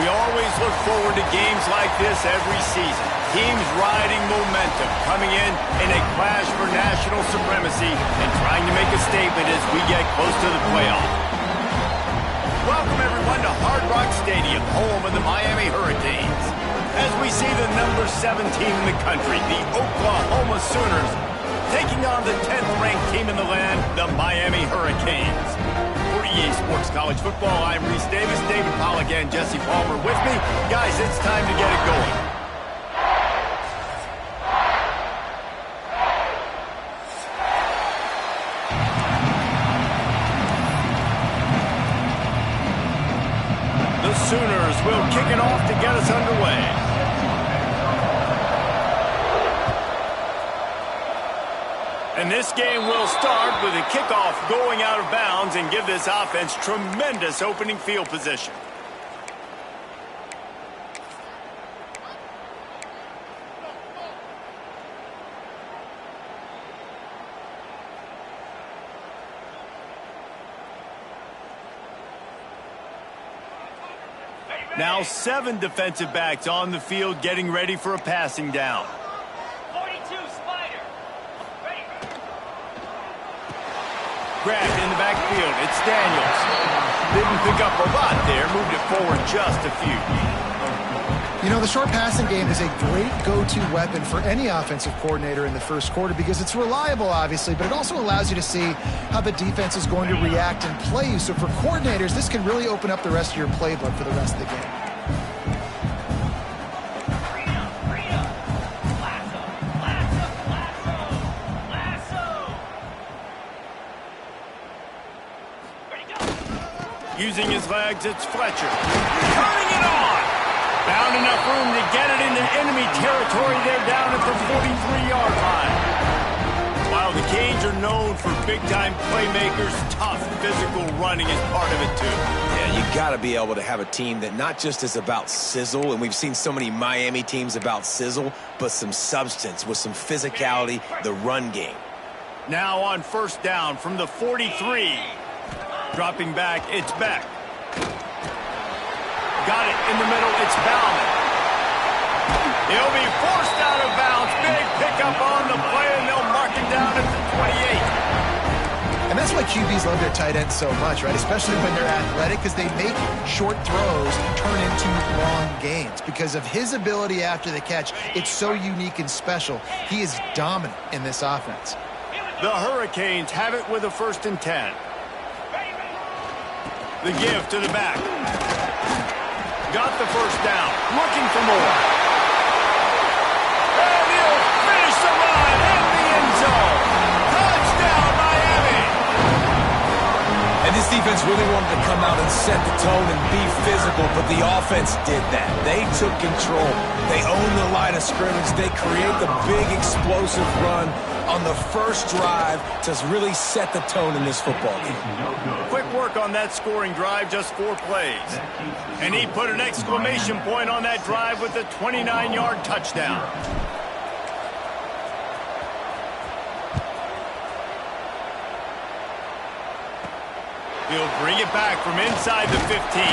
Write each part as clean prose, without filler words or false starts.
always look forward to games like this every season. Teams riding momentum, coming in a clash for national supremacy and trying to make a statement as we get close to the playoff. Welcome, everyone, to Hard Rock Stadium, home of the Miami Hurricanes. As we see the number 17 in the country, the Oklahoma Sooners, taking on the 10th-ranked team in the land, the Miami Hurricanes. For EA Sports College Football, I'm Reese Davis, David Pollack, and Jesse Palmer with me. Guys, it's time to get it going. The Sooners will kick it off to get us underway. And this game will start with a kickoff going out of bounds and give this offense tremendous opening field position. Now 7 defensive backs on the field getting ready for a passing down. Grabbed in the backfield. It's Daniels. Didn't pick up a lot there. Moved it forward just a few. You know, the short passing game is a great go-to weapon for any offensive coordinator in the first quarter because it's reliable, obviously, but it also allows you to see how the defense is going to react and play you. So for coordinators, this can really open up the rest of your playbook for the rest of the game. Using his legs, it's Fletcher. Turning it on! Found enough room to get it into enemy territory. They're down at the 43-yard line. While the Canes are known for big-time playmakers, tough physical running is part of it, too. Yeah, you got to be able to have a team that not just is about sizzle, and we've seen so many Miami teams about sizzle, but some substance with some physicality, the run game. Now on first down from the 43. Dropping back, it's Beck. Got it in the middle, it's Bauman. He'll be forced out of bounds. Big pickup on the play, and they'll mark him down at the 28. And that's why QBs love their tight ends so much, right? Especially when they're athletic, because they make short throws turn into long gains. Because of his ability after the catch, it's so unique and special. He is dominant in this offense. The Hurricanes have it with a 1st and 10. The give to the back. Got the first down. Looking for more. And he'll finish the run in the end zone. Touchdown, Miami. And this defense really wanted to come out and set the tone and be physical, but the offense did that. They took control. They owned the line of scrimmage. They create the big explosive run on the first drive to really set the tone in this football game. Quick work on that scoring drive, just 4 plays. And he put an exclamation point on that drive with a 29-yard touchdown. He'll bring it back from inside the 15.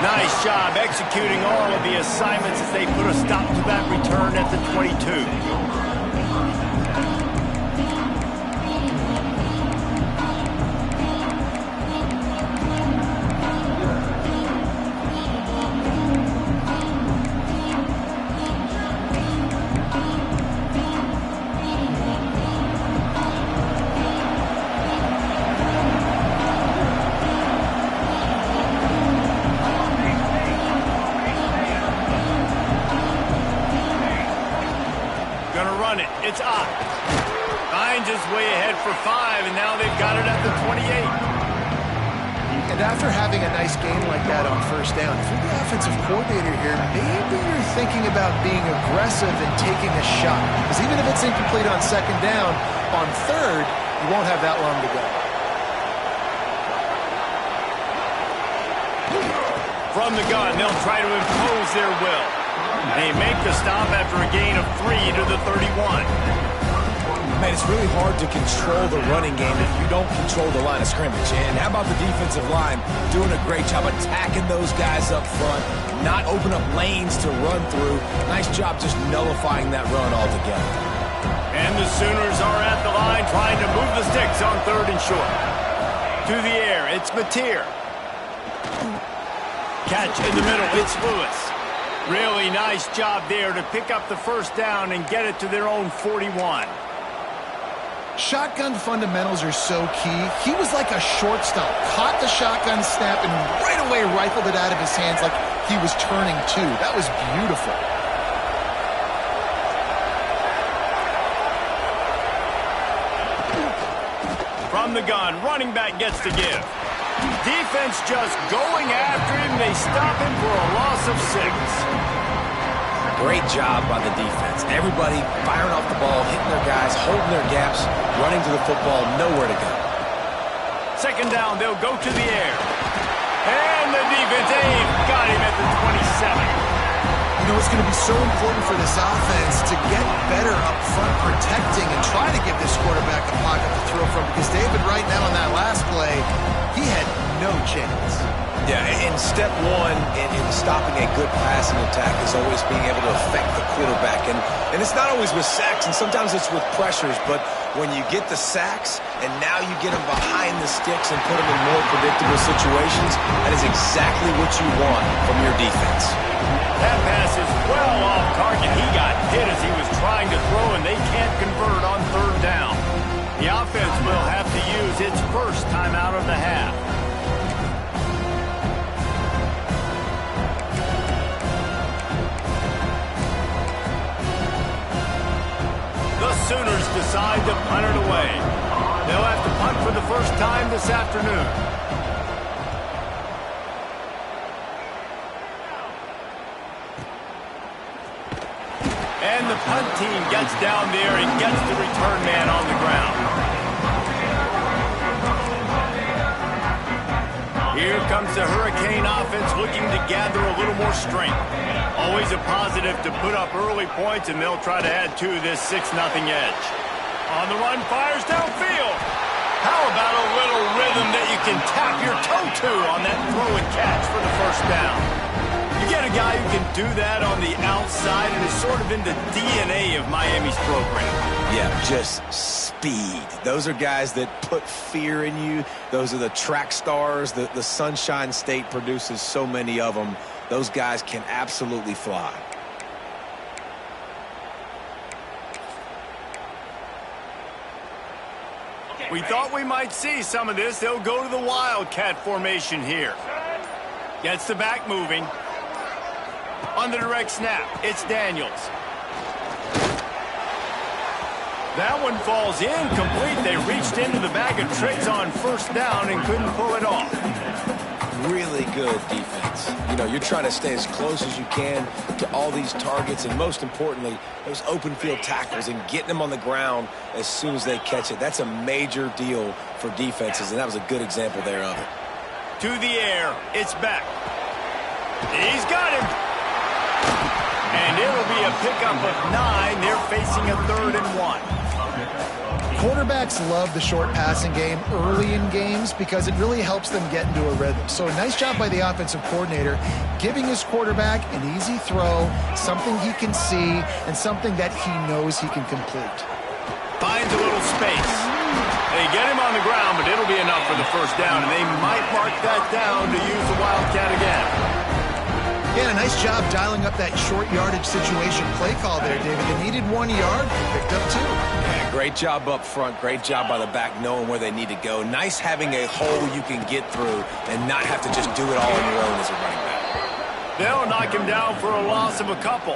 Nice job executing all of the assignments as they put a stop to that return at the 22. It's up. Finds his way ahead for 5, and now they've got it at the 28. And after having a nice game like that on first down, if you're the offensive coordinator here, maybe you're thinking about being aggressive and taking a shot. Because even if it's incomplete on 2nd down, on 3rd, you won't have that long to go. From the gun, they'll try to impose their will. They make the stop after a gain of 3 to the 31. Man, it's really hard to control the running game if you don't control the line of scrimmage. And how about the defensive line doing a great job attacking those guys up front, not open up lanes to run through. Nice job just nullifying that run altogether. And the Sooners are at the line trying to move the sticks on 3rd and short. To the air, it's Mateer. Catch in the middle, it's Lewis. Really nice job there to pick up the first down and get it to their own 41. Shotgun fundamentals are so key. He was like a shortstop. Caught the shotgun snap and right away rifled it out of his hands like he was turning two. That was beautiful. From the gun, running back gets to give. Defense just going after him. They stop him for a loss of 6. Great job by the defense. Everybody firing off the ball, hitting their guys, holding their gaps, running to the football, nowhere to go. 2nd down, they'll go to the air. And the defense, got him at the 27. You know, it's going to be so important for this offense to get better up front protecting and try to give this quarterback a pocket to throw from, because David, right now on that last play, he had no chance. Yeah, and step one in stopping a good passing attack is always being able to affect the quarterback. And it's not always with sacks, and sometimes it's with pressures, but when you get the sacks and now you get them behind the sticks and put them in more predictable situations, that is exactly what you want from your defense. That pass is well off target. He got hit as he was trying to throw, and they can't convert on 3rd down. The offense will have to use its first time out of the half. The Sooners decide to punt it away. They'll have to punt for the first time this afternoon. And the punt team gets down there and gets the return man on the ground. Here comes the Hurricane offense looking to gather a little more strength. Always a positive to put up early points, and they'll try to add to this 6-0 edge. On the run, fires downfield. How about a little rhythm that you can tap your toe to on that throw and catch for the first down? You get a guy who can do that on the outside, and is sort of in the DNA of Miami's program. Yeah, just speed. Those are guys that put fear in you. Those are the track stars. The Sunshine State produces so many of them. Those guys can absolutely fly. We thought we might see some of this. They'll go to the Wildcat formation here. Gets the back moving. On the direct snap, it's Daniels. That one falls incomplete. They reached into the bag of tricks on 1st down and couldn't pull it off. Really good defense. You know, you're trying to stay as close as you can to all these targets, and most importantly, those open field tackles and getting them on the ground as soon as they catch it. That's a major deal for defenses, and that was a good example there of it. To the air, it's back. He's got him. And it'll be a pickup of 9. They're facing a 3rd and 1. Quarterbacks love the short passing game early in games because it really helps them get into a rhythm. So nice job by the offensive coordinator giving his quarterback an easy throw, something he can see, and something that he knows he can complete. Finds a little space. They get him on the ground, but it'll be enough for the first down, and they might mark that down to use the Wildcat again. Yeah, nice job dialing up that short yardage situation play call there, David. They needed 1 yard, picked up 2. Yeah, great job up front. Great job by the back knowing where they need to go. Nice having a hole you can get through and not have to just do it all on your own as a running back. They'll knock him down for a loss of a couple.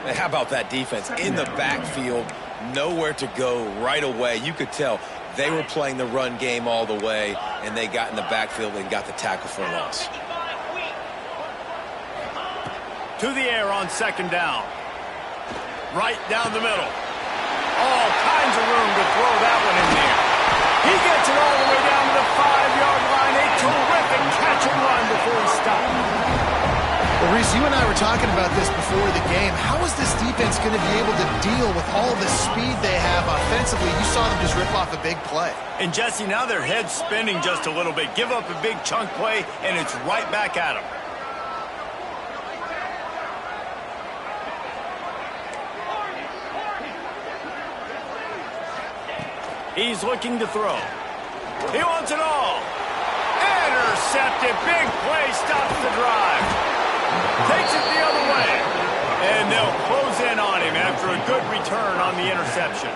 And how about that defense? In the backfield, nowhere to go right away. You could tell they were playing the run game all the way, and they got in the backfield and got the tackle for a loss. To the air on 2nd down. Right down the middle. All kinds of room to throw that one in there. He gets it all the way down to the 5-yard line. A terrific catch and run before he stopped. Well, Reese, you and I were talking about this before the game. How is this defense going to be able to deal with all the speed they have offensively? You saw them just rip off a big play. And, Jesse, now their head's spinning just a little bit. Give up a big chunk play, and it's right back at them. He's looking to throw. He wants it all. Intercepted. Big play. Stops the drive. Takes it the other way. And they'll close in on him after a good return on the interception.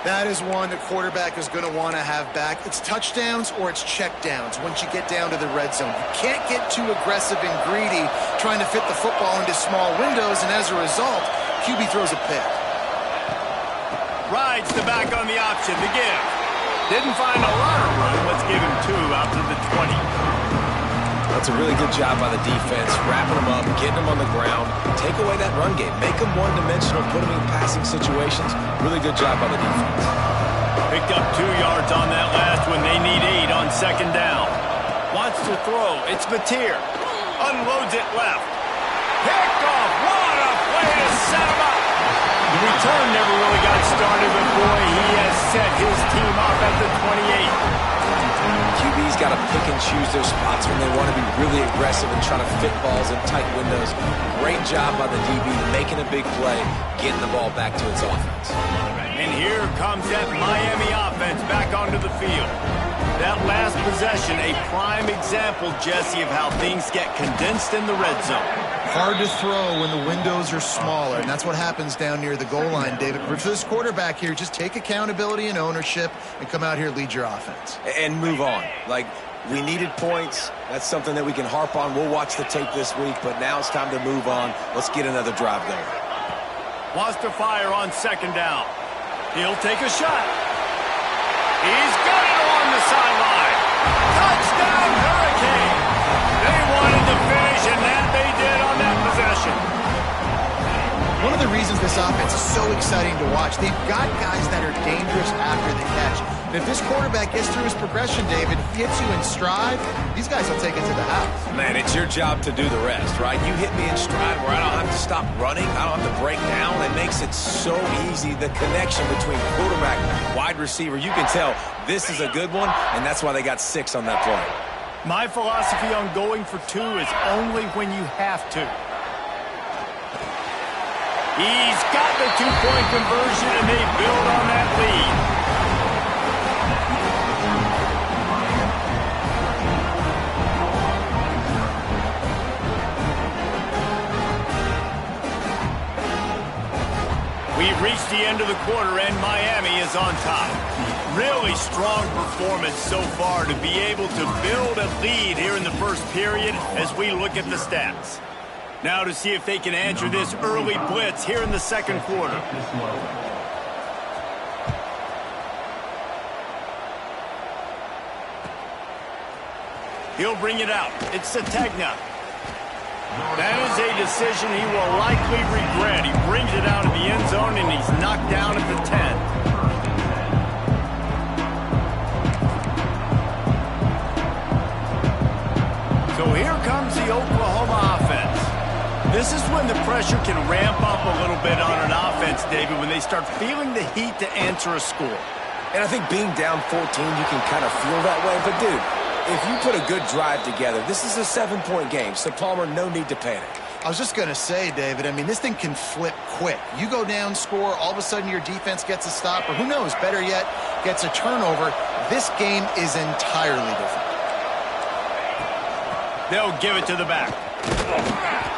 That is one the quarterback is going to want to have back. It's touchdowns or it's checkdowns once you get down to the red zone. You can't get too aggressive and greedy trying to fit the football into small windows, and as a result, QB throws a pick. Rides the back on the option, the give. Didn't find a lot of room. Let's give him 2 out to the 20. That's a really good job by the defense, wrapping them up, getting them on the ground, take away that run game, make them one-dimensional, put them in passing situations. Really good job by the defense. Picked up 2 yards on that last one. They need 8 on second down. Wants to throw. It's Mateer. Unloads it left. Picked off. What a play to set him up. The return never really got started, but boy, he has set his team up at the 28. QB's got to pick and choose their spots when they want to be really aggressive and try to fit balls in tight windows. Great job by the DB making a big play, getting the ball back to its offense. And here comes that Miami offense back onto the field. That last possession, a prime example, Jesse, of how things get condensed in the red zone. Hard to throw when the windows are smaller, and that's what happens down near the goal line, David. For this quarterback here, just take accountability and ownership and come out here and lead your offense. And move on. Like, we needed points. That's something that we can harp on. We'll watch the tape this week, but now it's time to move on. Let's get another drive going. Wants to fire on second down. He'll take a shot. He's got it along the sideline. Touchdown, Hurricane. They wanted to finish, and that they did on that possession. One of the reasons this offense is so exciting to watch, they've got guys that are dangerous after the catch. And if this quarterback gets through his progression, David, hits you in stride, these guys will take it to the house. Man, it's your job to do the rest, right? You hit me in stride where I don't have to stop running. I don't have to break down. It makes it so easy. The connection between quarterback, wide receiver, you can tell this is a good one, and that's why they got 6 on that play. My philosophy on going for 2 is only when you have to. He's got the 2-point conversion, and they build on that lead. We've reached the end of the quarter, and Miami is on top. Really strong performance so far to be able to build a lead here in the first period as we look at the stats. Now to see if they can answer this early blitz here in the second quarter. He'll bring it out. It's Sategna. That is a decision he will likely regret. He brings it out of the end zone, and he's knocked down at the 10. So here comes the Oklahoma offense. This is when the pressure can ramp up a little bit on an offense, David, when they start feeling the heat to answer a score. And I think being down 14, you can kind of feel that way. But, dude, if you put a good drive together, this is a 7-point game. So, Palmer, no need to panic. I was just going to say, David, I mean, this thing can flip quick. You go down, score, all of a sudden your defense gets a stop, or who knows, better yet, gets a turnover. This game is entirely different. They'll give it to the back.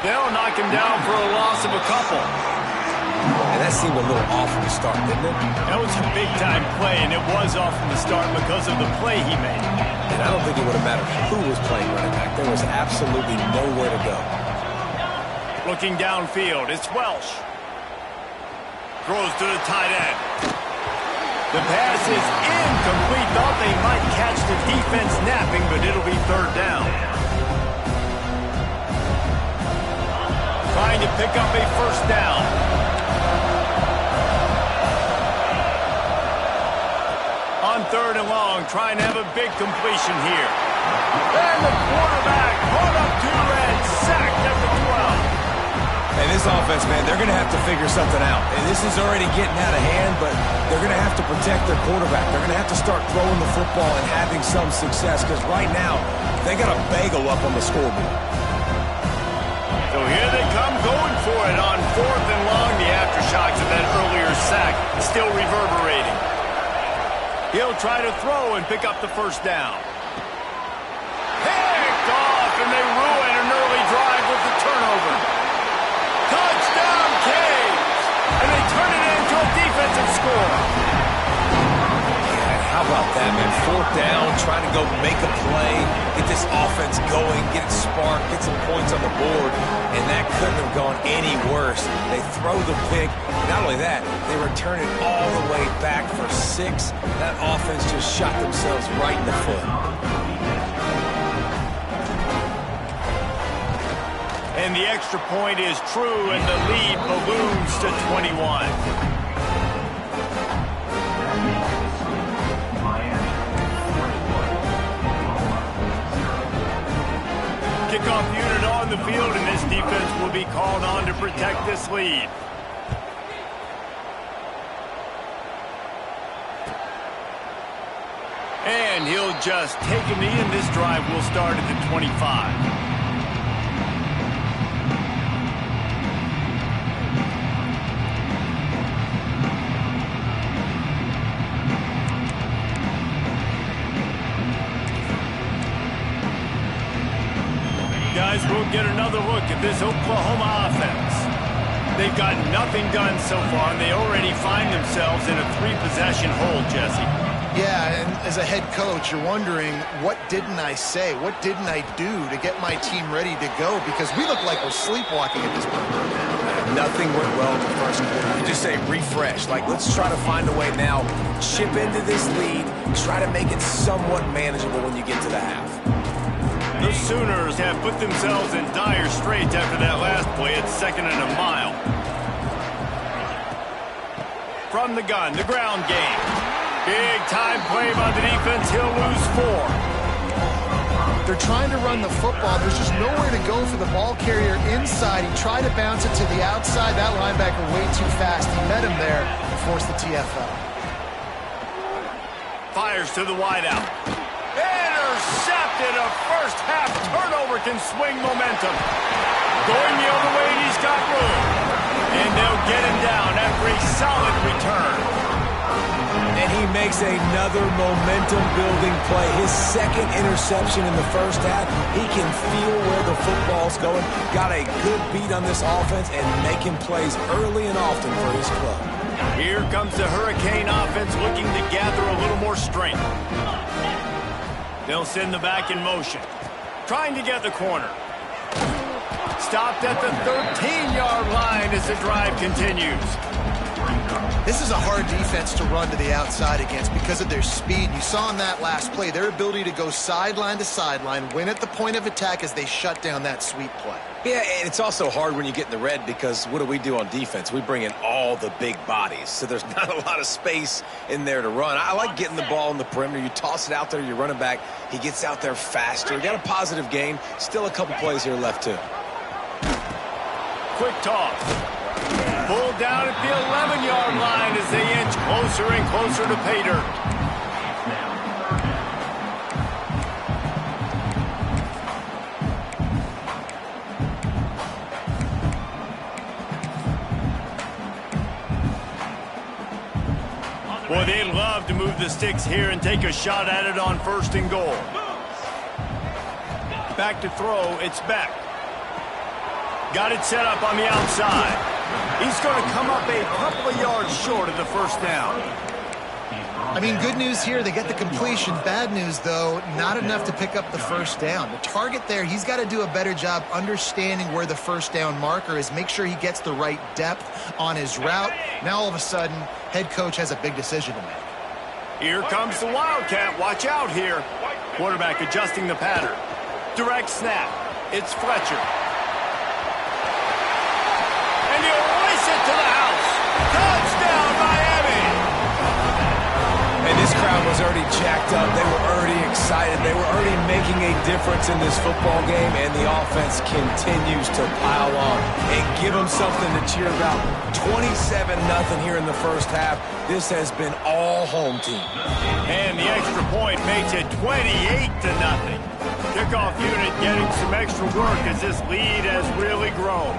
They'll knock him down for a loss of a couple. And that seemed a little off from the start, didn't it? That was a big-time play, and it was off from the start because of the play he made. And I don't think it would have mattered who was playing running back. There was absolutely nowhere to go. Looking downfield, it's Welsh. Throws to the tight end. The pass is incomplete. Thought they might catch the defense napping, but it'll be third down. Trying to pick up a first down. On third and long, trying to have a big completion here. And the quarterback put up 2 and sacked this offense, man, they're going to have to figure something out. And this is already getting out of hand, but they're going to have to protect their quarterback. They're going to have to start throwing the football and having some success, because right now, they got a bagel up on the scoreboard. So here they come going for it on 4th and long. The aftershocks of that earlier sack still reverberating. He'll try to throw and pick up the first down. Picked off, and they ruin an early drive with the turnover. Touchdown, Caves! And they turn it into a defensive score. Yeah, how about that, man? 4th down, trying to go make a play, get this offense going, get it sparked, get some points on the board, and that couldn't have gone any worse. They throw the pick. Not only that, they return it all the way back for 6. That offense just shot themselves right in the foot. And the extra point is true, and the lead balloons to 21. Kickoff unit on the field, and this defense will be called on to protect this lead. And he'll just take a knee, and this drive will start at the 25. Guys, we'll get another look at this Oklahoma offense. They've got nothing done so far, and they already find themselves in a 3-possession hole, Jesse. Yeah, and as a head coach, you're wondering, what didn't I say? What didn't I do to get my team ready to go? Because we look like we're sleepwalking at this point. Nothing went well in the first quarter. You just say refresh. Like, let's try to find a way now, chip into this lead, try to make it somewhat manageable when you get to the half. The Sooners have put themselves in dire straits after that last play at 2nd and a mile. From the gun, the ground game. Big time play by the defense. He'll lose 4. They're trying to run the football. There's just nowhere to go for the ball carrier inside. He tried to bounce it to the outside. That linebacker way too fast. He met him there and forced the TFL. Fires to the wideout. Intercepted. A first half turnover can swing momentum. Going the other way, he's got room. And they'll get him down after a solid return. And he makes another momentum-building play. His 2nd interception in the first half. He can feel where the football's going. Got a good beat on this offense and making plays early and often for his club. Here comes the Hurricane offense looking to gather a little more strength. They'll send the back in motion. Trying to get the corner. Stopped at the 13-yard line as the drive continues. This is a hard defense to run to the outside against because of their speed. You saw in that last play their ability to go sideline to sideline, win at the point of attack as they shut down that sweep play. Yeah, and it's also hard when you get in the red because what do we do on defense? We bring in all the big bodies, so there's not a lot of space in there to run. I like getting the ball in the perimeter. You toss it out there, your running back, he gets out there faster. Got a positive game. Still a couple plays here left, too. Quick toss. Pulled down at the 11-yard line as they inch closer and closer to pay dirt. Boy, they'd love to move the sticks here and take a shot at it on 1st and goal. Back to throw, it's Beck. Got it set up on the outside. He's going to come up a couple of yards short of the first down. I mean, good news here, they get the completion. Bad news, though, not enough to pick up the first down. The target there, he's got to do a better job understanding where the first down marker is, make sure he gets the right depth on his route. Now, all of a sudden, head coach has a big decision to make. Here comes the Wildcat. Watch out here. Quarterback adjusting the pattern. Direct snap. It's Fletcher. And he'll race it to the house. Touchdown, Miami! And this crowd was already jacked up. They were already excited. They were already making a difference in this football game, and the offense continues to pile on and give them something to cheer about. 27-0 here in the first half. This has been all home team. And the extra point makes it 28-0. Kickoff unit getting some extra work as this lead has really grown.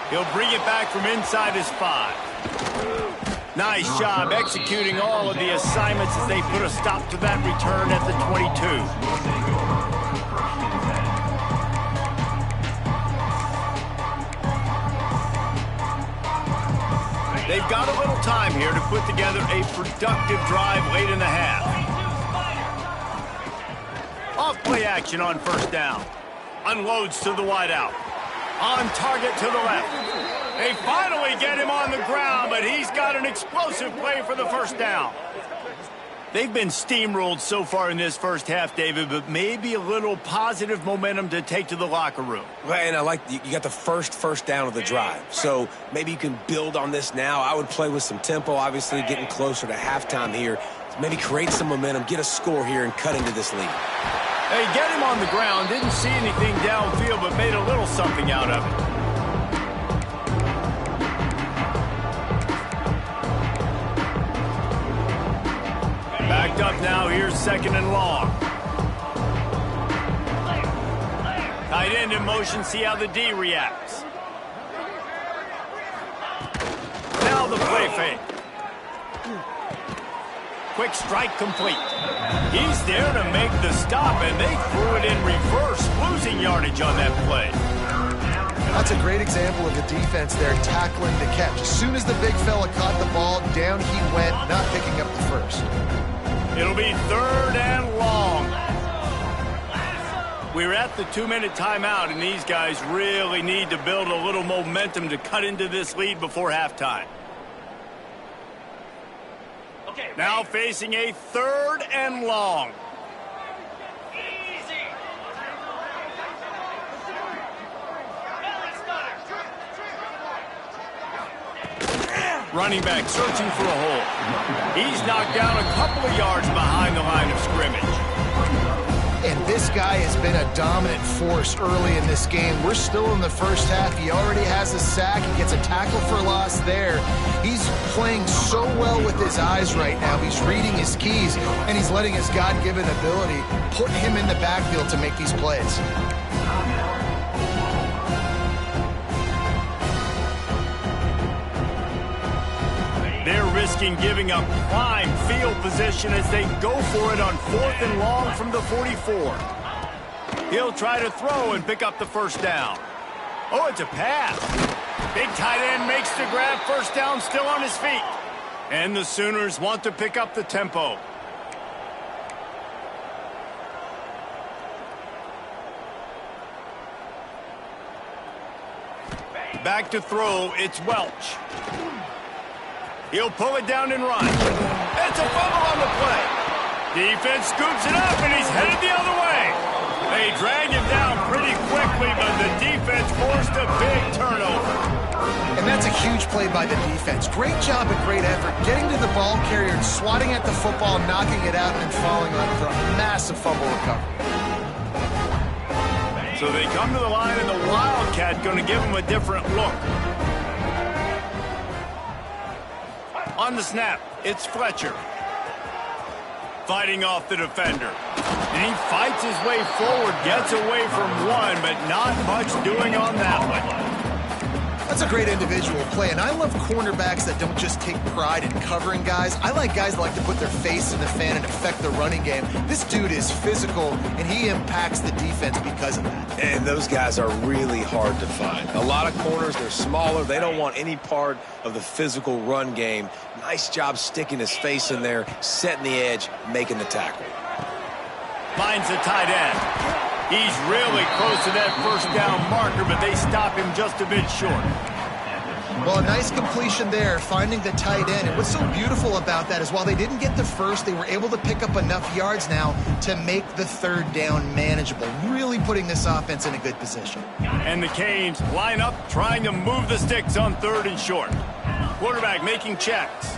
He'll bring it back from inside his 5. Nice job executing all of the assignments as they put a stop to that return at the 22. They've got a little time here to put together a productive drive late in the half. Off play action on first down. Unloads to the wideout. On target to the left. They finally get him on the ground, but he's got an explosive play for the first down. They've been steamrolled so far in this first half, David, but maybe a little positive momentum to take to the locker room. Well, and I like you got the first down of the drive, so maybe you can build on this now. I would play with some tempo, obviously getting closer to halftime here. Maybe create some momentum, get a score here, and cut into this lead. They get him on the ground, didn't see anything downfield, but made a little something out of it. Backed up now, here's 2nd and long. Tight end in motion, see how the D reacts. Now the play fake. Quick strike complete. He's there to make the stop, and they threw it in reverse, losing yardage on that play. That's a great example of the defense there tackling the catch. As soon as the big fella caught the ball, down he went, not picking up the first. It'll be 3rd and long. We're at the 2-minute timeout, and these guys really need to build a little momentum to cut into this lead before halftime. Now facing a 3rd and long. Running back searching for a hole. He's knocked down a couple of yards behind the line of scrimmage. And this guy has been a dominant force early in this game. We're still in the first half. He already has a sack. He gets a tackle for loss there. He's playing so well with his eyes right now. He's reading his keys, and he's letting his God-given ability put him in the backfield to make these plays. They're risking giving up prime field position as they go for it on 4th and long from the 44. He'll try to throw and pick up the first down. Oh, it's a pass. Big tight end makes the grab, first down, still on his feet. And the Sooners want to pick up the tempo. Back to throw, it's Welch. He'll pull it down and run. It's a fumble on the play. Defense scoops it up, and he's headed the other way. They drag him down pretty quickly, but the defense forced a big turnover. And that's a huge play by the defense. Great job and great effort getting to the ball carrier and swatting at the football, knocking it out, and falling on for a massive fumble recovery. So they come to the line, and the Wildcat going to give him a different look. On the snap, it's Fletcher. Fighting off the defender. And he fights his way forward, gets away from one, but not much doing on that one. That's a great individual play, and I love cornerbacks that don't just take pride in covering guys. I like guys that like to put their face in the fan and affect the running game. This dude is physical, and he impacts the defense because of that. And those guys are really hard to find. A lot of corners, they're smaller. They don't want any part of the physical run game. Nice job sticking his face in there, setting the edge, making the tackle. Finds the tight end. He's really close to that first down marker, but they stop him just a bit short. Well, a nice completion there, finding the tight end. And what's so beautiful about that is while they didn't get the first, they were able to pick up enough yards now to make the 3rd down manageable, really putting this offense in a good position. And the Canes line up, trying to move the sticks on 3rd and short. Quarterback making checks.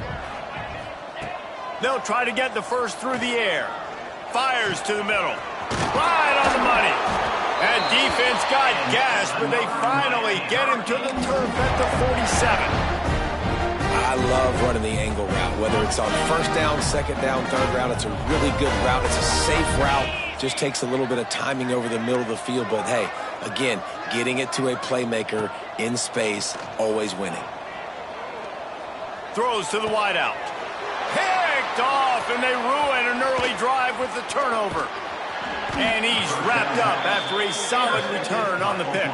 They'll try to get the first through the air. Fires to the middle. Right on the money. That defense got gassed, but they finally get him to the turf at the 47. I love running the angle route, whether it's on first down, second down, third route. It's a really good route. It's a safe route. Just takes a little bit of timing over the middle of the field. But, hey, again, getting it to a playmaker in space, always winning. Throws to the wideout. Picked off, and they ruin an early drive with the turnover. And he's wrapped up after a solid return on the pick.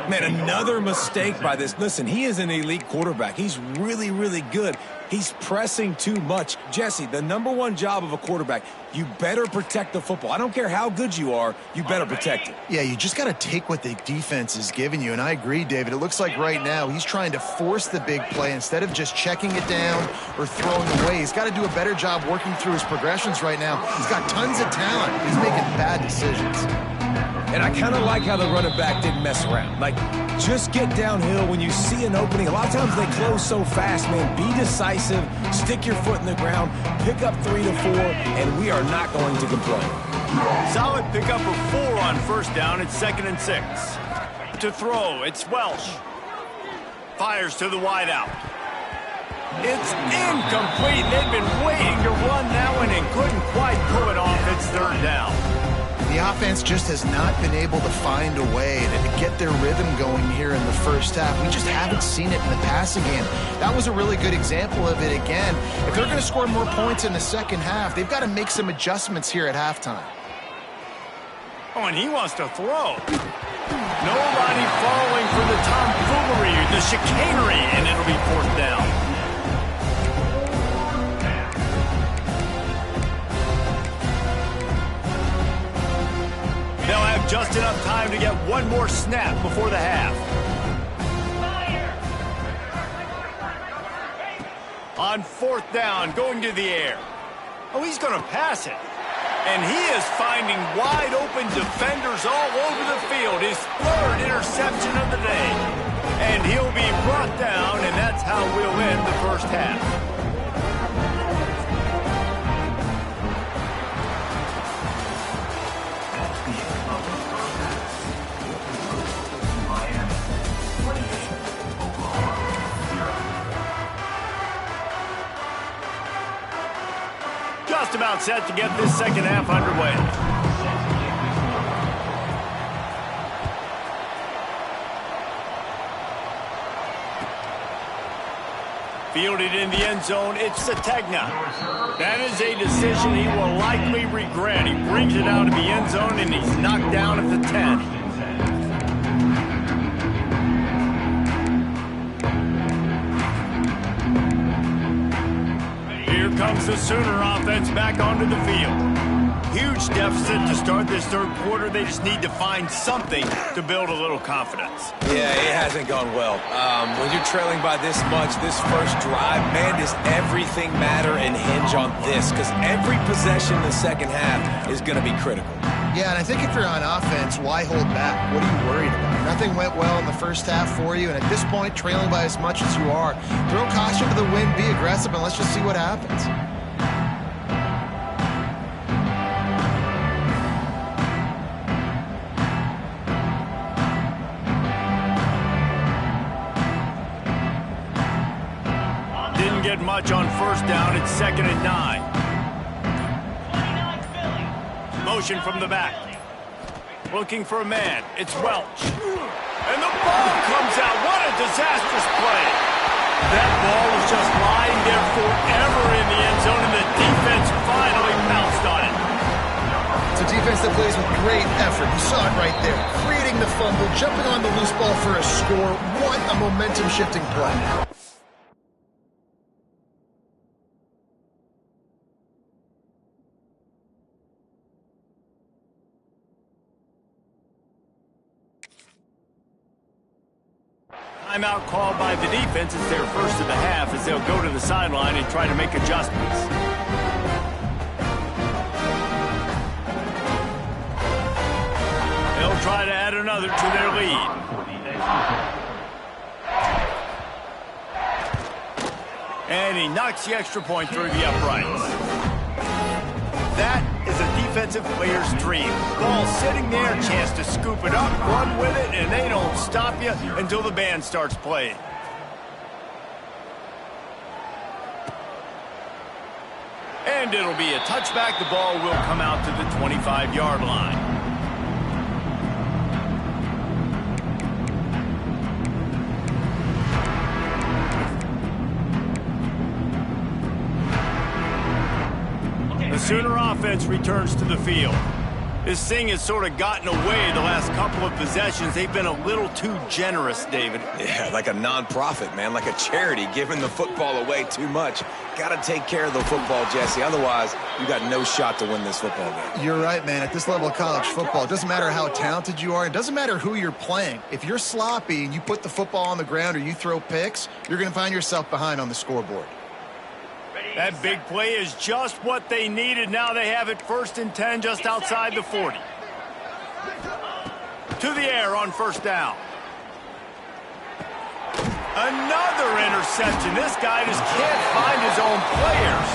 Man, another mistake by this. Listen, he is an elite quarterback. He's really, really good. He's pressing too much. Jesse, the #1 job of a quarterback, you better protect the football. I don't care how good you are, you better protect it. Yeah, you just got to take what the defense is giving you, and I agree, David. It looks like right now he's trying to force the big play instead of just checking it down or throwing away. He's got to do a better job working through his progressions right now. He's got tons of talent. He's making bad decisions. And I kind of like how the running back didn't mess around. Like, just get downhill when you see an opening. A lot of times they close so fast, man. Be decisive, stick your foot in the ground, pick up 3 to 4, and we are not going to complain. Solid pickup of 4 on first down. It's 2nd and 6. To throw, it's Welsh. Fires to the wideout. It's incomplete. They've been waiting to run that one and couldn't quite pull it off. It's 3rd down. The offense just has not been able to find a way to get their rhythm going here in the first half. We just haven't seen it in the passing game. That was a really good example of it again. If they're going to score more points in the second half, they've got to make some adjustments here at halftime. Oh, and he wants to throw. Nobody falling for the tomfoolery, the chicanery, and it'll be 4th down. They'll have just enough time to get one more snap before the half. On 4th down, going to the air. Oh, he's going to pass it. And he is finding wide open defenders all over the field. His 3rd interception of the day. And he'll be brought down, and that's how we'll end the first half. Just about set to get this second half underway. Fielded in the end zone, it's Sategna. That is a decision he will likely regret. He brings it out of the end zone, and he's knocked down at the 10. Here comes the Sooner offense back onto the field. Huge deficit to start this 3rd quarter. They just need to find something to build a little confidence. Yeah, it hasn't gone well. When you're trailing by this much, this first drive, man, does everything matter and hinge on this? Because every possession in the second half is going to be critical. Yeah, and I think if you're on offense, why hold back? What are you worried about? Nothing went well in the first half for you, and at this point, trailing by as much as you are, throw caution to the wind, be aggressive, and let's just see what happens. Didn't get much on first down. It's 2nd and 9. Motion from the back. Looking for a man. It's Welch. And the ball comes out. What a disastrous play. That ball was just lying there forever in the end zone, and the defense finally pounced on it. It's a defense that plays with great effort. You saw it right there. Creating the fumble, jumping on the loose ball for a score. What a momentum-shifting play. Timeout called by the defense. It's their first of the half as they'll go to the sideline and try to make adjustments. They'll try to add another to their lead. And he knocks the extra point through the uprights. That is a defensive player's dream. Ball sitting there, chance to scoop it up, run with it, and they don't stop you until the band starts playing. And it'll be a touchback. The ball will come out to the 25-yard line. The Sooner offense returns to the field. This thing has sort of gotten away the last couple of possessions. They've been a little too generous, David. Yeah, like a non-profit, man, like a charity, giving the football away too much. Got to take care of the football, Jesse. Otherwise, you got no shot to win this football game. You're right, man. At this level of college football, it doesn't matter how talented you are. It doesn't matter who you're playing. If you're sloppy and you put the football on the ground or you throw picks, you're going to find yourself behind on the scoreboard. That big play is just what they needed. Now they have it 1st and 10 just outside the 40. To the air on 1st down. Another interception. This guy just can't find his own players.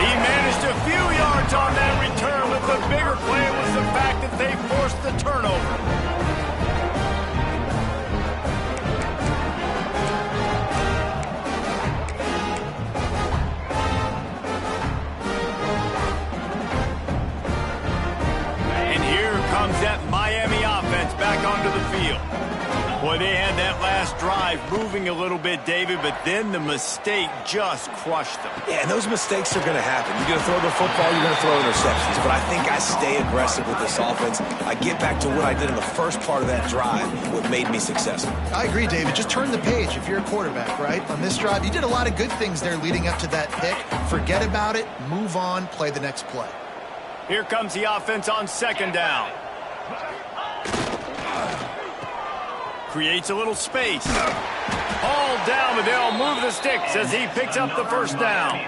He managed a few yards on that return, but the bigger play was the fact that they forced the turnover. That Miami offense back onto the field. Boy, they had that last drive moving a little bit, David, but then the mistake just crushed them. Yeah, and those mistakes are going to happen. You're going to throw the football, you're going to throw interceptions. But I think I stay aggressive with this offense. I get back to what I did in the first part of that drive, what made me successful. I agree, David. Just turn the page if you're a quarterback, right? On this drive, you did a lot of good things there leading up to that pick. Forget about it, move on, play the next play. Here comes the offense on 2nd down. Creates a little space. All down, but they'll move the sticks as he picks up the 1st down.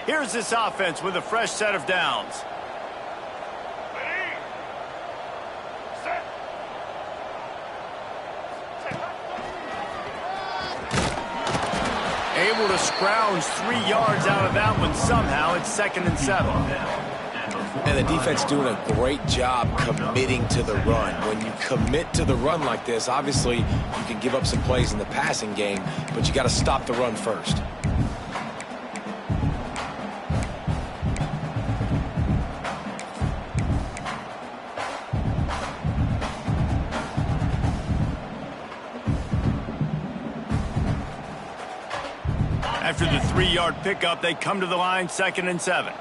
Here's this offense with a fresh set of downs. Able to scrounge 3 yards out of that one somehow. It's 2nd and 7. And the defense doing a great job committing to the run. When you commit to the run like this, obviously you can give up some plays in the passing game, but you got to stop the run first. After the 3-yard pickup, they come to the line, 2nd and 7.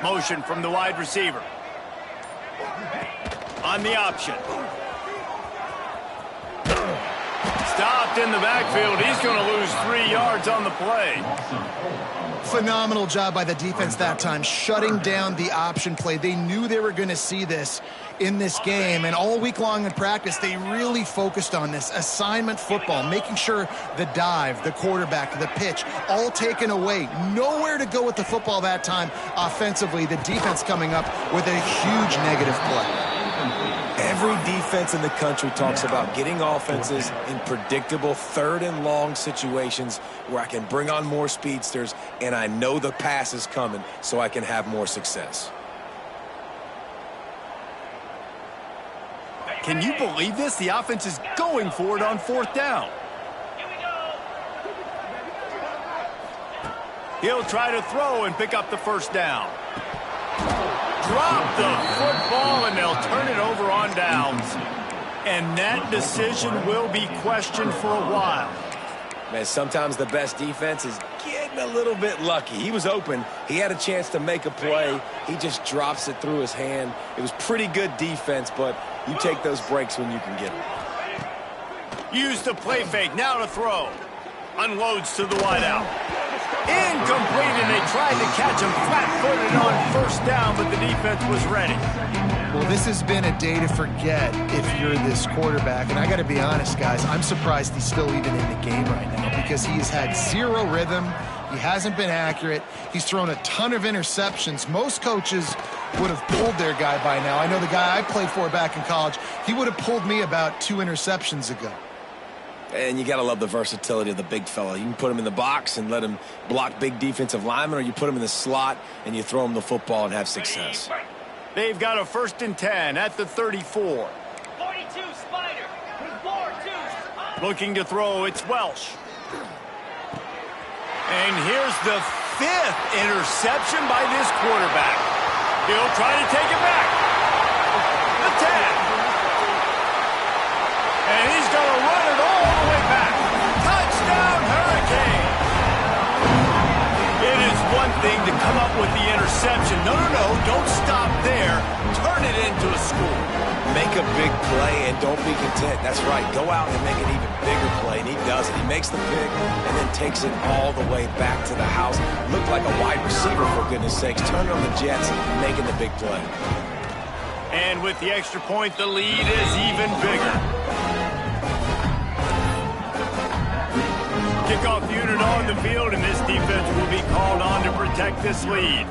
Motion from the wide receiver. On the option. Stopped in the backfield. He's going to lose 3 yards on the play. Phenomenal job by the defense that time, shutting down the option play. They knew they were going to see this in this game, and all week long in practice, they really focused on this assignment football, making sure the dive, the quarterback, the pitch, all taken away. Nowhere to go with the football that time offensively. The defense coming up with a huge negative play. Every defense in the country talks about getting offenses in predictable 3rd and long situations where I can bring on more speedsters and I know the pass is coming so I can have more success. Can you believe this? The offense is going for it on 4th down. He'll try to throw and pick up the 1st down. Drop the football, and they'll turn it over on downs. And that decision will be questioned for a while. Man, sometimes the best defense is getting a little bit lucky. He was open. He had a chance to make a play. He just drops it through his hand. It was pretty good defense, but you take those breaks when you can get them. Use the play fake. Now to throw. Unloads to the wideout. Incomplete, and they tried to catch him flat-footed on 1st down, but the defense was ready. Well, this has been a day to forget if you're this quarterback. And I got to be honest, guys, I'm surprised he's still even in the game right now because he has had 0 rhythm. He hasn't been accurate. He's thrown a ton of interceptions. Most coaches would have pulled their guy by now. I know the guy I played for back in college, he would have pulled me about 2 interceptions ago. And you got to love the versatility of the big fella. You can put him in the box and let him block big defensive linemen, or you put him in the slot and you throw him the football and have success. They've got a 1st and 10 at the 34. 42 Spider. 4-2. Looking to throw, it's Welsh. And here's the 5th interception by this quarterback. He'll try to take it back. The 10. And he's going to run it all the way back. Touchdown, Hurricane. It is one thing to come up with the interception. No, don't stop there. Turn it into a score. Make a big play and don't be content. That's right. Go out and make an even bigger play, and he does it. He makes the pick and then takes it all the way back to the house. Looked like a wide receiver, for goodness sakes. Turn on the Jets, making the big play. And with the extra point, the lead is even bigger. Kickoff unit on the field, and this defense will be called on to protect this lead.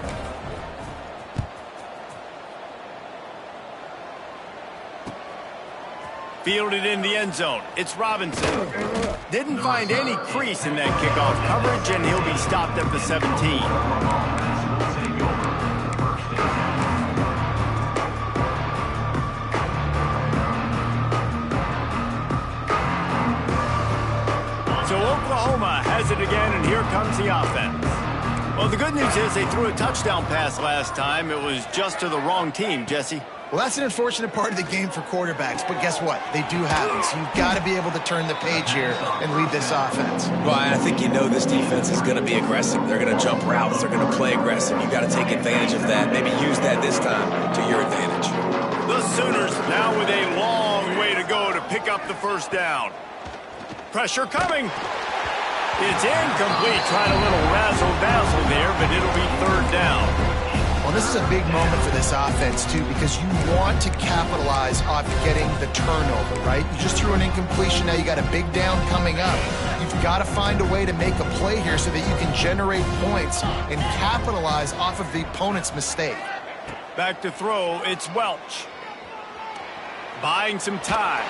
Fielded in the end zone. It's Robinson. Didn't find any crease in that kickoff coverage, and he'll be stopped at the 17. So Oklahoma has it again, and here comes the offense. Well, the good news is they threw a touchdown pass last time. It was just to the wrong team, Jesse. Well, that's an unfortunate part of the game for quarterbacks, but guess what? They do happen, so you've got to be able to turn the page here and lead this offense. Well, I think you know this defense is going to be aggressive. They're going to jump routes. They're going to play aggressive. You've got to take advantage of that. Maybe use that this time to your advantage. The Sooners now with a long way to go to pick up the 1st down. Pressure coming. It's incomplete. Trying a little razzle-dazzle there, but it'll be 3rd down. Well, this is a big moment for this offense, too, because you want to capitalize off getting the turnover, right? You just threw an incompletion. Now you got a big down coming up. You've got to find a way to make a play here so that you can generate points and capitalize off of the opponent's mistake. Back to throw, it's Welch. Buying some time.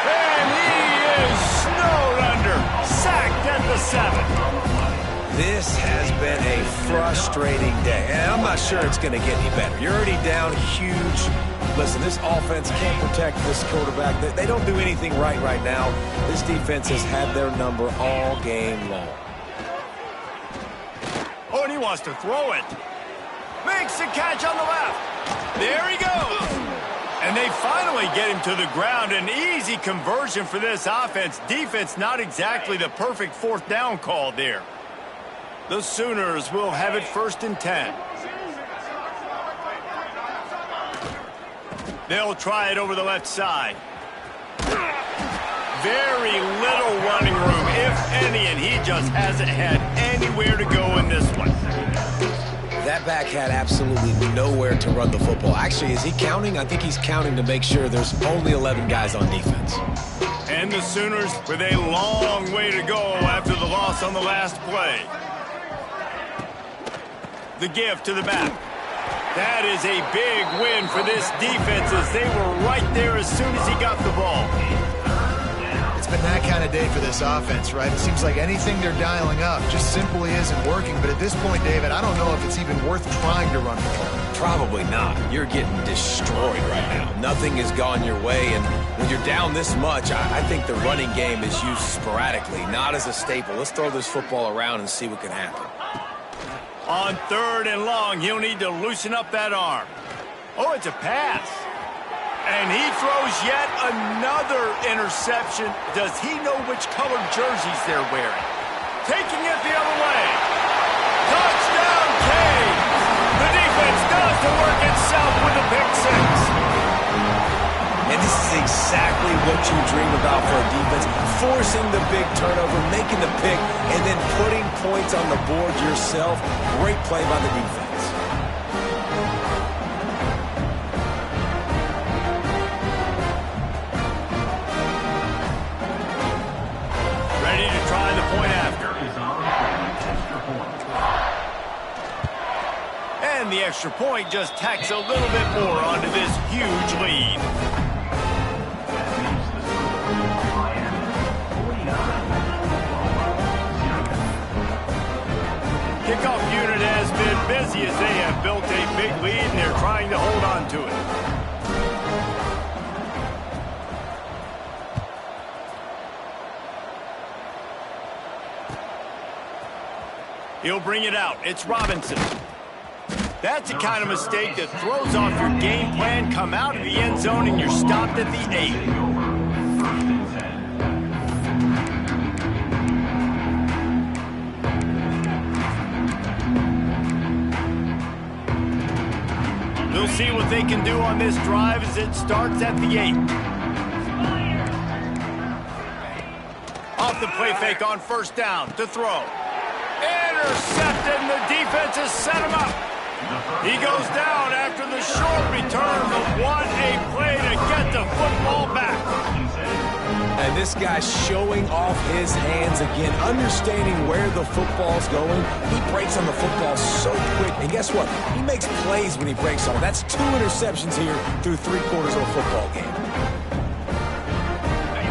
And he is snowed under. Sacked at the 7. This has been a frustrating day, and I'm not sure it's going to get any better. You're already down huge. Listen, this offense can't protect this quarterback. They don't do anything right now. This defense has had their number all game long. Oh, and he wants to throw it. Makes the catch on the left. There he goes. And they finally get him to the ground. An easy conversion for this offense. Defense not exactly the perfect 4th down call there. The Sooners will have it 1st and 10. They'll try it over the left side. Very little running room, if any, and he just hasn't had anywhere to go in this one. That back had absolutely nowhere to run the football. Actually, is he counting? I think he's counting to make sure there's only 11 guys on defense. And the Sooners with a long way to go after the loss on the last play. The give to the back. That is a big win for this defense as they were right there as soon as he got the ball. It's been that kind of day for this offense, right? It seems like anything they're dialing up just simply isn't working. But at this point, David, I don't know if it's even worth trying to run the ball. Probably not. You're getting destroyed right now. Nothing has gone your way, and when you're down this much, I think the running game is used sporadically, not as a staple. Let's throw this football around and see what can happen. On 3rd and long, he'll need to loosen up that arm. Oh, it's a pass. And he throws yet another interception. Does he know which colored jerseys they're wearing? Taking it the other way. Touchdown, Canes. The defense does the work itself with a pick 6. And this is exactly what you dream about for a defense. Forcing the big turnover, making the pick, and then putting points on the board yourself. Great play by the defense. Ready to try the point after. the extra point just tacks a little bit more onto this huge lead. Kickoff unit has been busy as they have built a big lead and they're trying to hold on to it. He'll bring it out. It's Robinson. That's the kind of mistake that throws off your game plan. Come out of the end zone and you're stopped at the 8. We'll see what they can do on this drive as it starts at the 8. Off the play fake on first down to throw. Intercepted, and the defense has set him up. He goes down after the short return, but what a play to get the football back. And this guy's showing off his hands again, understanding where the football's going. He breaks on the football so quick. And guess what? He makes plays when he breaks on it. That's 2 interceptions here through 3 quarters of a football game.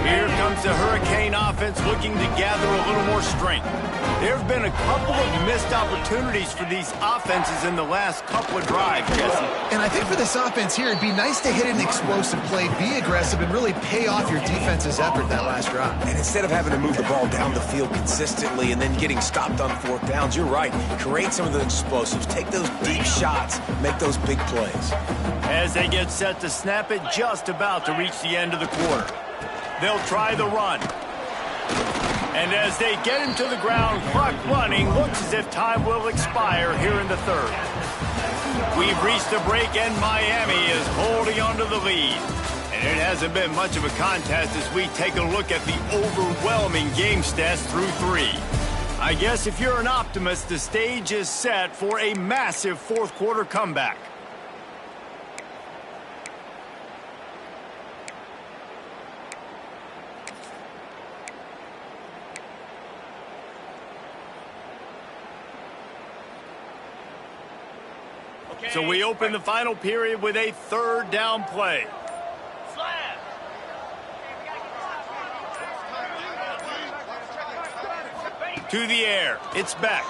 Here comes the Hurricane offense looking to gather a little more strength. There have been a couple of missed opportunities for these offenses in the last couple of drives, Jesse. And I think for this offense here, it'd be nice to hit an explosive play, be aggressive, and really pay off your defense's effort that last drive. And instead of having to move the ball down the field consistently and then getting stopped on 4th downs, you're right. Create some of the explosives. Take those deep shots. Make those big plays. As they get set to snap it, just about to reach the end of the quarter. They'll try the run. And as they get him to the ground, clock running, looks as if time will expire here in the 3rd. We've reached the break, and Miami is holding onto the lead. And it hasn't been much of a contest as we take a look at the overwhelming game stats through 3. I guess if you're an optimist, the stage is set for a massive 4th quarter comeback. So we open the final period with a 3rd down play. To the air. It's Beck.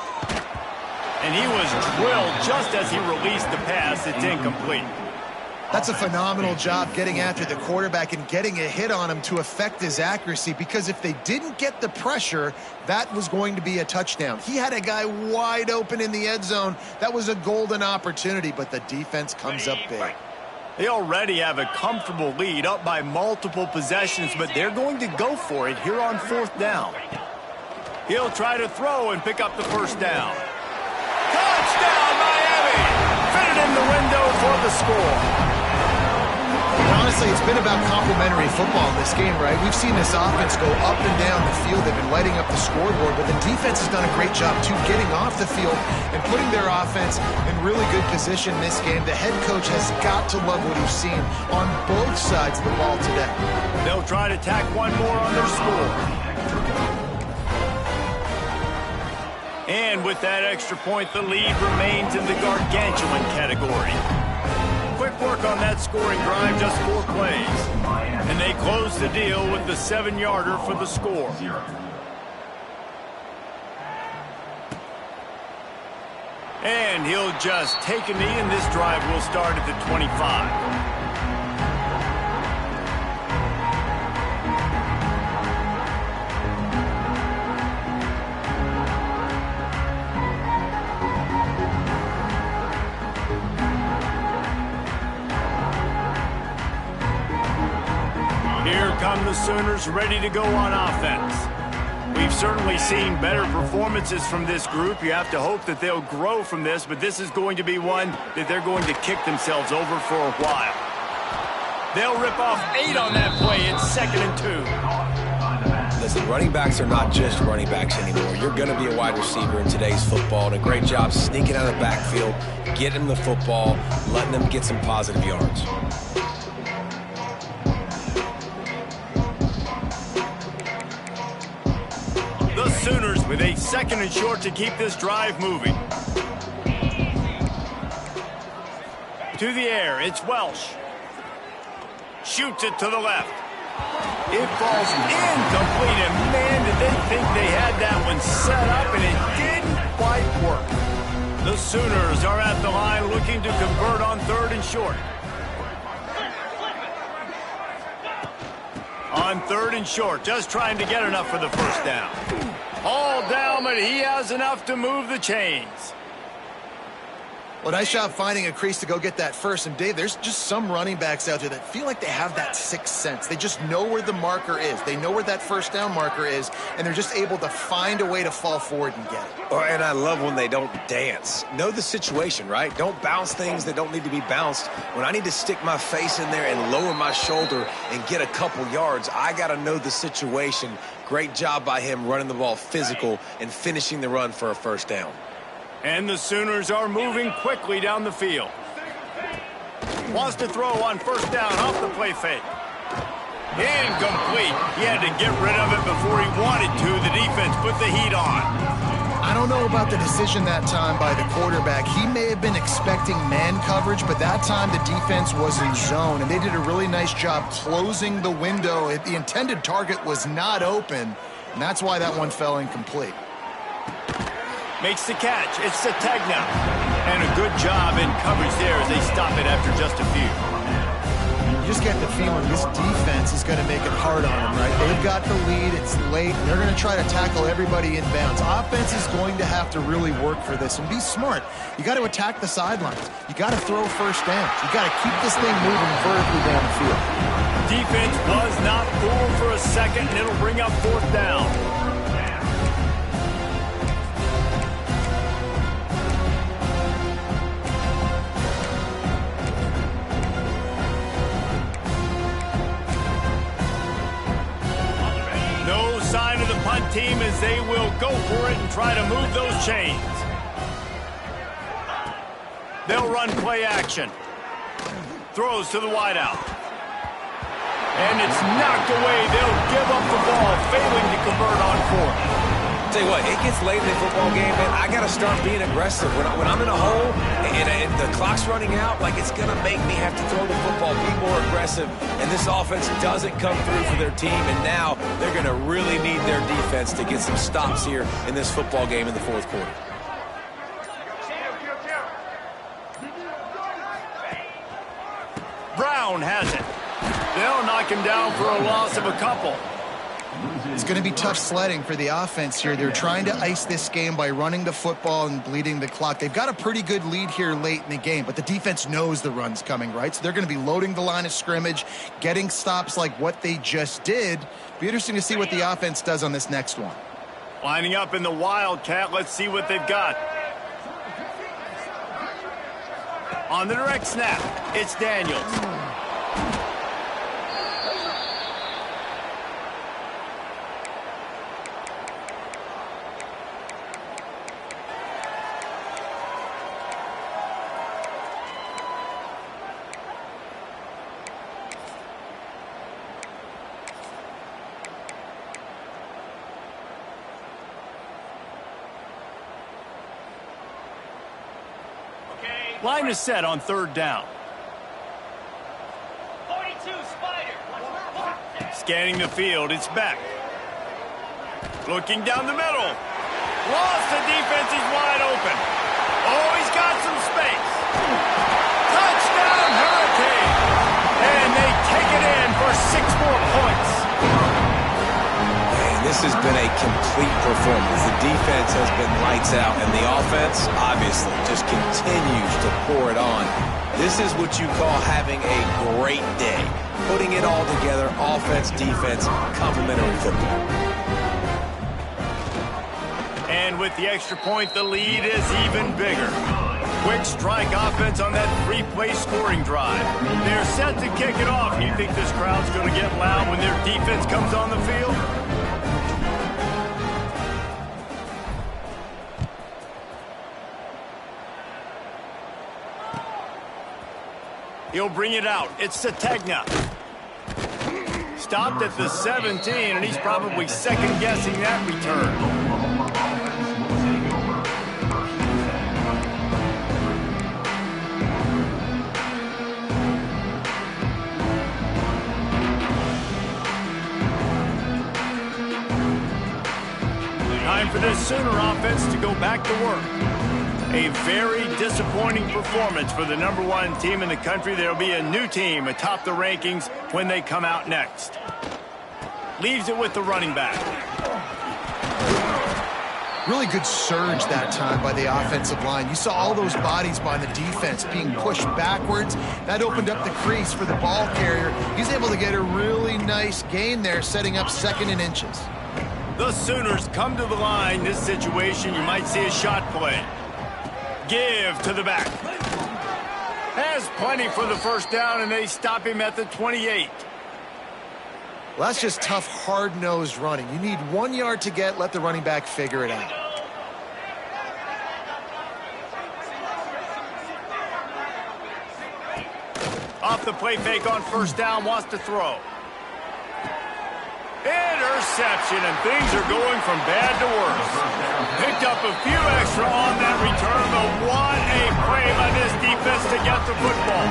And he was drilled just as he released the pass. It's incomplete. That's a phenomenal job getting after the quarterback and getting a hit on him to affect his accuracy, because if they didn't get the pressure, that was going to be a touchdown. He had a guy wide open in the end zone. That was a golden opportunity, but the defense comes up big. They already have a comfortable lead, up by multiple possessions, but they're going to go for it here on 4th down. He'll try to throw and pick up the 1st down. Touchdown, Miami! Fitted in the window for the score. Honestly, it's been about complementary football in this game, right? We've seen this offense go up and down the field. They've been lighting up the scoreboard, but the defense has done a great job, too, getting off the field and putting their offense in really good position in this game. The head coach has got to love what he's seen on both sides of the ball today. They'll try to tack one more on their score. And with that extra point, the lead remains in the gargantuan category. Quick work on that scoring drive, just 4 plays. And they close the deal with the 7-yarder for the score. And he'll just take a knee, and this drive will start at the 25. Here come the Sooners, ready to go on offense. We've certainly seen better performances from this group. You have to hope that they'll grow from this, but this is going to be one that they're going to kick themselves over for a while. They'll rip off 8 on that play. It's 2nd and 2. Listen, running backs are not just running backs anymore. You're going to be a wide receiver in today's football, and a great job sneaking out of the backfield, getting the football, letting them get some positive yards. The Sooners with a 2nd and short to keep this drive moving. To the air, it's Welsh. Shoots it to the left. It falls incomplete, and man, did they think they had that one set up, and it didn't quite work. The Sooners are at the line looking to convert on 3rd and short. On 3rd and short, just trying to get enough for the first down. All down, but he has enough to move the chains. Well, nice job finding a crease to go get that first. And, Dave, there's just some running backs out there that feel like they have that sixth sense. They just know where the marker is. They know where that first down marker is, and they're just able to find a way to fall forward and get it. Oh, and I love when they don't dance. Know the situation, right? Don't bounce things that don't need to be bounced. When I need to stick my face in there and lower my shoulder and get a couple yards, I got to know the situation. Great job by him running the ball physical and finishing the run for a first down. And the Sooners are moving quickly down the field. Wants to throw on first down off the play fake. Incomplete. He had to get rid of it before he wanted to. The defense put the heat on. I don't know about the decision that time by the quarterback. He may have been expecting man coverage, but that time the defense was in zone, and they did a really nice job closing the window. The intended target was not open, and that's why that one fell incomplete. Makes the catch. It's Sategna. And a good job in coverage there as they stop it after just a few. You just get the feeling this defense is going to make it hard on them, right? They've got the lead. It's late. They're going to try to tackle everybody in bounds. Offense is going to have to really work for this and be smart. You got to attack the sidelines. You got to throw first downs. You got to keep this thing moving vertically down the field. Defense was not fooled for a second, and it'll bring up 4th down. Sign of the punt team as they will go for it and try to move those chains. They'll run play action. Throws to the wideout. And it's knocked away. They'll give up the ball, failing to convert on 4th. Tell you what, it gets late in the football game, man. I got to start being aggressive. When I'm in a hole and the clock's running out, like it's going to make me have to throw the football, be more aggressive. And this offense doesn't come through for their team, and now they're going to really need their defense to get some stops here in this football game in the 4th quarter. Brown has it. They'll knock him down for a loss of a couple. It's going to be tough sledding for the offense here. They're trying to ice this game by running the football and bleeding the clock. They've got a pretty good lead here late in the game, but the defense knows the run's coming, right? So they're going to be loading the line of scrimmage, getting stops like what they just did. Be interesting to see what the offense does on this next one. Lining up in the Wildcat. Let's see what they've got. On the direct snap, it's Daniels. Line is set on 3rd down. 42 Spider. Scanning the field, it's Beck. Looking down the middle. Lost the defense, he's wide open. Oh, he's got some space. Touchdown, Hurricane! And they take it in for 6 more points. This has been a complete performance. The defense has been lights out, and the offense, obviously, just continues to pour it on. This is what you call having a great day. Putting it all together, offense, defense, complementary football. And with the extra point, the lead is even bigger. Quick strike offense on that 3-play scoring drive. They're set to kick it off. You think this crowd's going to get loud when their defense comes on the field? He'll bring it out. It's Sategna. Stopped at the 17, and he's probably second-guessing that return. Time for this Sooner offense to go back to work. A very disappointing performance for the #1 team in the country. There'll be a new team atop the rankings when they come out next. Leaves it with the running back. Really good surge that time by the offensive line. You saw all those bodies by the defense being pushed backwards. That opened up the crease for the ball carrier. He's able to get a really nice gain there, setting up 2nd and inches. The Sooners come to the line. This situation, you might see a shot play. Give to the back. Has plenty for the first down, and they stop him at the 28. Well, that's just tough, hard-nosed running. You need 1 yard to get, let the running back figure it out. Off the play fake on first down, wants to throw. Interception, and things are going from bad to worse. Picked up a few extra on that return, but what a play by this defense to get the football.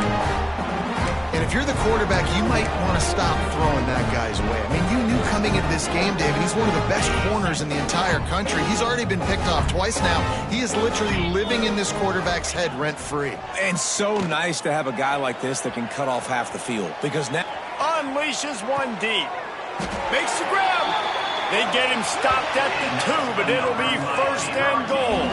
And if you're the quarterback, you might want to stop throwing that guy's way. I mean, you knew coming into this game, David, he's one of the best corners in the entire country. He's already been picked off twice now. He is literally living in this quarterback's head rent-free. And so nice to have a guy like this that can cut off half the field, because now Unleashes one deep. Makes the grab. They get him stopped at the 2, but it'll be 1st and goal.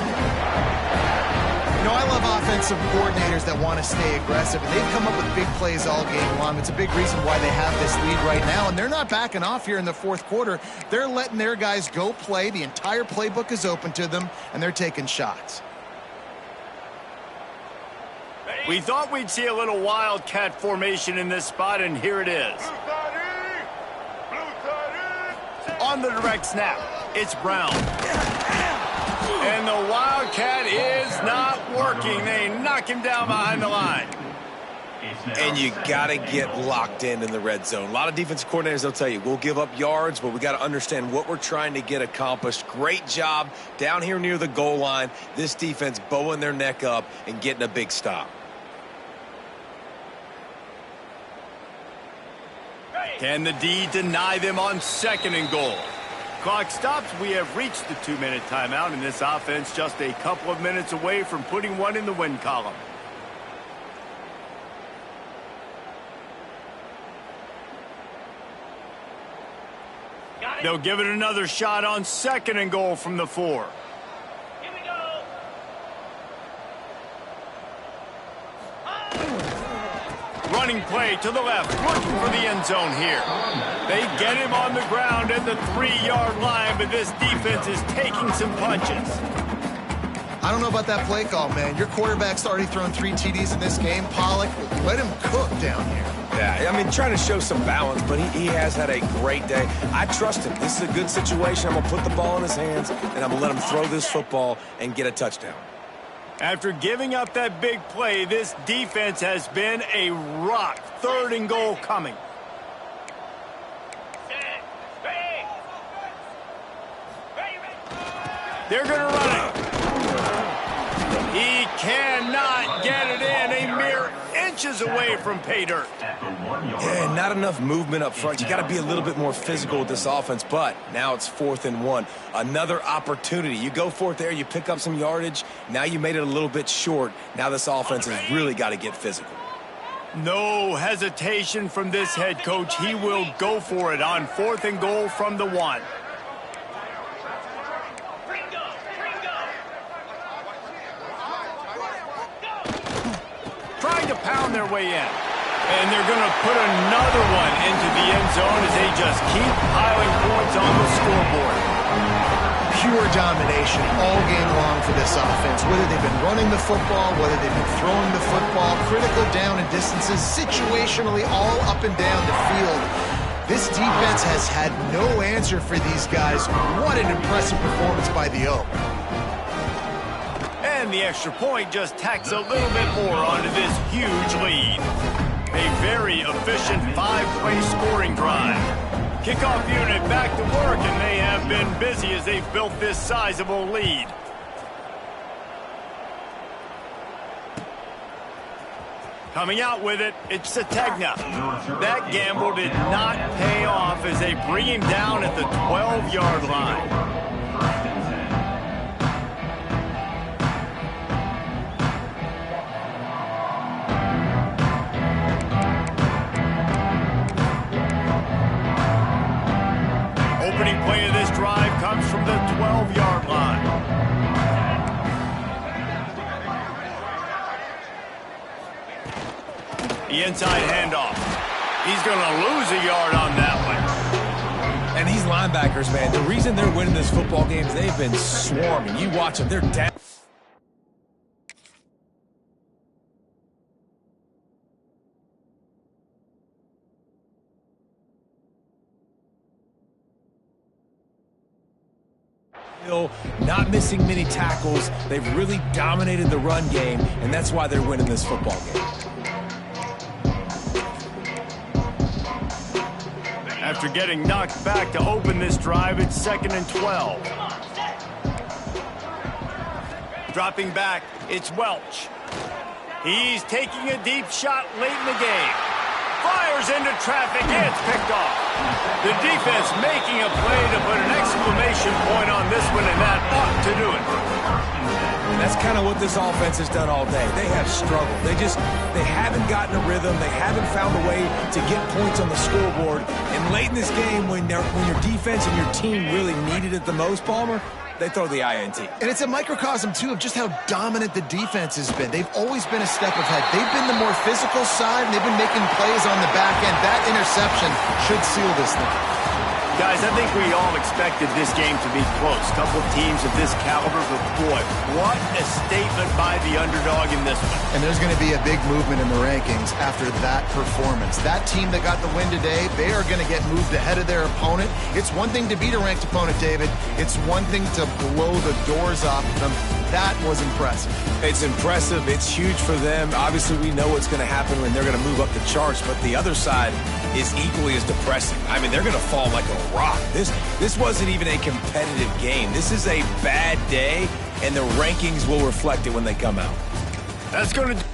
You know, I love offensive coordinators that want to stay aggressive, and they've come up with big plays all game long. It's a big reason why they have this lead right now, and they're not backing off here in the 4th quarter. They're letting their guys go play. The entire playbook is open to them, and they're taking shots. We thought we'd see a little wildcat formation in this spot, and here it is. On the direct snap, it's Brown. And the Wildcat is not working. They knock him down behind the line. And you got to get locked in the red zone. A lot of defensive coordinators, they'll tell you, we'll give up yards, but we got to understand what we're trying to get accomplished. Great job down here near the goal line. This defense bowing their neck up and getting a big stop. Can the D deny them on 2nd and goal? Clock stops. We have reached the 2-minute timeout, and this offense just a couple of minutes away from putting one in the win column. They'll give it another shot on 2nd and goal from the 4. Here we go. Running play to the left, looking for the end zone here. They get him on the ground at the 3-yard line, but this defense is taking some punches. I don't know about that play call, man. Your quarterback's already thrown 3 TDs in this game. Pollock, let him cook down here. Yeah, I mean, trying to show some balance, but he has had a great day. I trust him. This is a good situation. I'm going to put the ball in his hands, and I'm going to let him throw this football and get a touchdown. After giving up that big play, this defense has been a rock. 3rd and goal coming. They're going to run it. He cannot get it in. A mere inches away from pay dirt. Yeah, not enough movement up front. You got to be a little bit more physical with this offense, but now it's 4th and 1. Another opportunity. You go for it there, you pick up some yardage. Now you made it a little bit short. Now this offense has really got to get physical. No hesitation from this head coach. He will go for it on 4th and goal from the 1. Trying to pound their way in. And they're going to put another one into the end zone as they just keep piling points on the scoreboard. Pure domination all game long for this offense. Whether they've been running the football, whether they've been throwing the football, critical down and distances, situationally all up and down the field. This defense has had no answer for these guys. What an impressive performance by the O. And the extra point just tacks a little bit more onto this huge lead. A very efficient 5-play scoring drive. Kickoff unit back to work, and they have been busy as they've built this sizable lead. Coming out with it, it's Sategna. That gamble did not pay off as they bring him down at the 12-yard line. play of this drive comes from the 12-yard line. The inside handoff. He's going to lose a yard on that one. And these linebackers, man, the reason they're winning this football game is they've been swarming. You watch them, they're down. Not missing many tackles. They've really dominated the run game, and that's why they're winning this football game. After getting knocked back to open this drive, it's 2nd and 12. Dropping back, it's Welch. He's taking a deep shot late in the game. Fires into traffic, it's picked off. The defense making a play to put an exclamation point on this one, and that ought to do it. And that's kind of what this offense has done all day. They have struggled. They haven't gotten a rhythm. They haven't found a way to get points on the scoreboard. And late in this game, when your defense and your team really needed it the most, Palmer, they throw the INT. And it's a microcosm, too, of just how dominant the defense has been. They've always been a step ahead. They've been the more physical side, and they've been making plays on the back end. That interception should seal this thing. Guys, I think we all expected this game to be close. Couple teams of this caliber, but boy, what a statement by the underdog in this one. And there's going to be a big movement in the rankings after that performance. That team that got the win today, they are going to get moved ahead of their opponent. It's one thing to beat a ranked opponent, David. It's one thing to blow the doors off them. That was impressive. It's impressive. It's huge for them. Obviously, we know what's going to happen when they're going to move up the charts, but the other side is equally as depressing. I mean, they're going to fall like a rock. This wasn't even a competitive game. This is a bad day, and the rankings will reflect it when they come out. That's going to